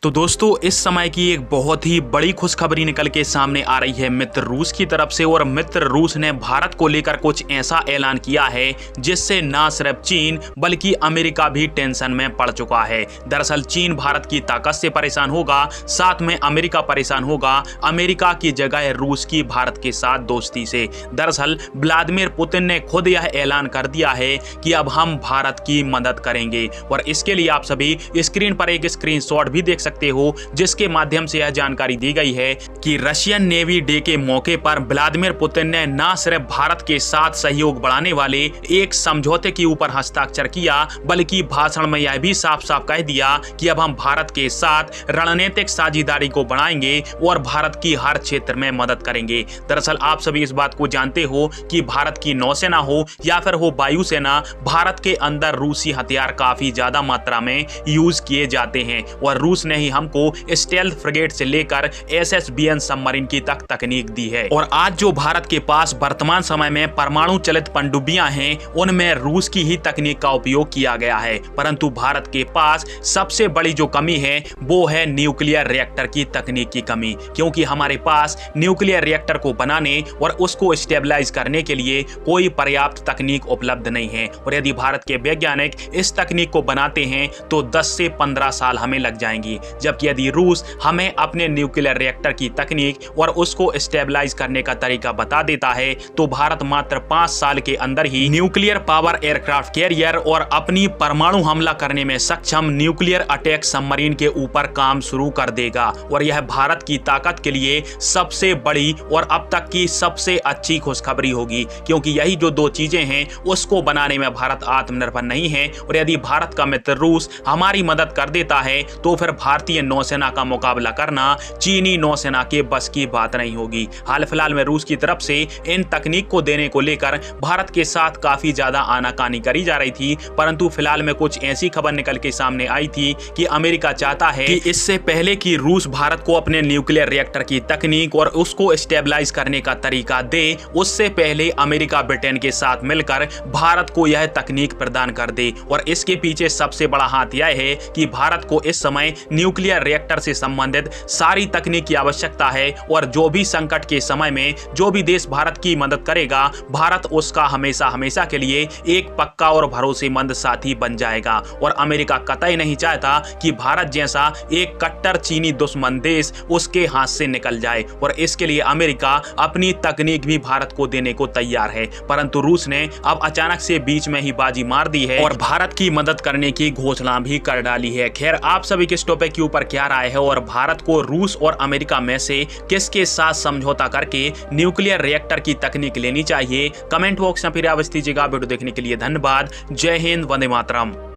तो दोस्तों इस समय की एक बहुत ही बड़ी खुशखबरी निकल के सामने आ रही है मित्र रूस की तरफ से। और मित्र रूस ने भारत को लेकर कुछ ऐसा ऐलान किया है जिससे ना सिर्फ चीन बल्कि अमेरिका भी टेंशन में पड़ चुका है। दरअसल चीन भारत की ताकत से परेशान होगा, साथ में अमेरिका परेशान होगा। अमेरिका की जगह रूस की भारत के साथ दोस्ती से। दरअसल व्लादिमीर पुतिन ने खुद यह ऐलान कर दिया है कि अब हम भारत की मदद करेंगे। और इसके लिए आप सभी स्क्रीन पर एक स्क्रीनशॉट भी देख सकते हो जिसके माध्यम से यह जानकारी दी गई है कि रशियन नेवी डे के मौके पर व्लादिमीर पुतिन ने न सिर्फ भारत के साथ सहयोग बढ़ाने वाले एक समझौते के ऊपर हस्ताक्षर किया, बल्कि भाषण में यह भी साफ साफ कह दिया कि अब हम भारत के साथ रणनीतिक साझेदारी को बढ़ाएंगे और भारत की हर क्षेत्र में मदद करेंगे। दरअसल आप सभी इस बात को जानते हो कि भारत की नौसेना हो या फिर हो वायुसेना, भारत के अंदर रूसी हथियार काफी ज्यादा मात्रा में यूज किए जाते हैं। और रूस ने ही हमको स्टेल्थ फ्रिगेट से लेकर SSBN सबमरीन की तकनीक दी है। और आज जो भारत के पास वर्तमान समय में परमाणु चलित पनडुब्बियां हैं, उनमें रूस की ही तकनीक का उपयोग किया गया है। परंतु भारत के पास सबसे बड़ी जो कमी है वो है न्यूक्लियर रिएक्टर की तकनीक की कमी, क्योंकि हमारे पास न्यूक्लियर रिएक्टर को बनाने और उसको स्टेबलाइज करने के लिए कोई पर्याप्त तकनीक उपलब्ध नहीं है। और यदि भारत के वैज्ञानिक इस तकनीक को बनाते हैं तो 10 से 15 साल हमें लग जाएंगी, जबकि यदि रूस हमें अपने न्यूक्लियर रिएक्टर की तकनीक और उसको स्टेबलाइज करने का तरीका बता देता है तो भारत मात्र 5 साल के अंदर ही न्यूक्लियर पावर एयरक्राफ्ट कैरियर और अपनी परमाणु हमला करने में सक्षम न्यूक्लियर अटैक सबमरीन के ऊपर काम शुरू कर देगा। और यह भारत की ताकत के लिए सबसे बड़ी और अब तक की सबसे अच्छी खुशखबरी होगी, क्योंकि यही जो दो चीजें हैं उसको बनाने में भारत आत्मनिर्भर नहीं है। और यदि भारत का मित्र रूस हमारी मदद कर देता है तो फिर भारतीय नौसेना का मुकाबला करना चीनी नौसेना के बस की बात नहीं होगी। हाल फिलहाल में रूस की तरफ से इन तकनीक को देने को लेकर भारत के साथ काफी ज्यादा आनाकानी करी जा रही थी, परंतु फिलहाल में कुछ ऐसी खबर निकल के सामने आई थी कि अमेरिका चाहता है कि इससे पहले कि रूस भारत को अपने न्यूक्लियर रिएक्टर की तकनीक और उसको स्टेबलाइज करने का तरीका दे, उससे पहले अमेरिका ब्रिटेन के साथ मिलकर भारत को यह तकनीक प्रदान कर दे। और इसके पीछे सबसे बड़ा हाथ यह है कि भारत को इस समय न्यूक्लियर रिएक्टर से संबंधित सारी तकनीक की आवश्यकता है। और जो भी संकट के समय में जो भी देश भारत की मदद करेगा, भारत उसका हमेशा हमेशा के लिए एक पक्का और भरोसेमंद साथी बन जाएगा। और अमेरिका कतई नहीं चाहता कि भारत जैसा एक कट्टर चीनी दुश्मन देश उसके हाथ से निकल जाए। और इसके लिए अमेरिका अपनी तकनीक भी भारत को देने को तैयार है, परंतु रूस ने अब अचानक से बीच में ही बाजी मार दी है और भारत की मदद करने की घोषणा भी कर डाली है। खैर, आप सभी के इस टॉपिक के ऊपर क्या राय है और भारत को रूस और अमेरिका में से किसके साथ समझौता करके न्यूक्लियर रिएक्टर की तकनीक लेनी चाहिए? कमेंट बॉक्स में फिर अवश्य दीजिएगा। वीडियो देखने के लिए धन्यवाद। जय हिंद, वंदे मातरम।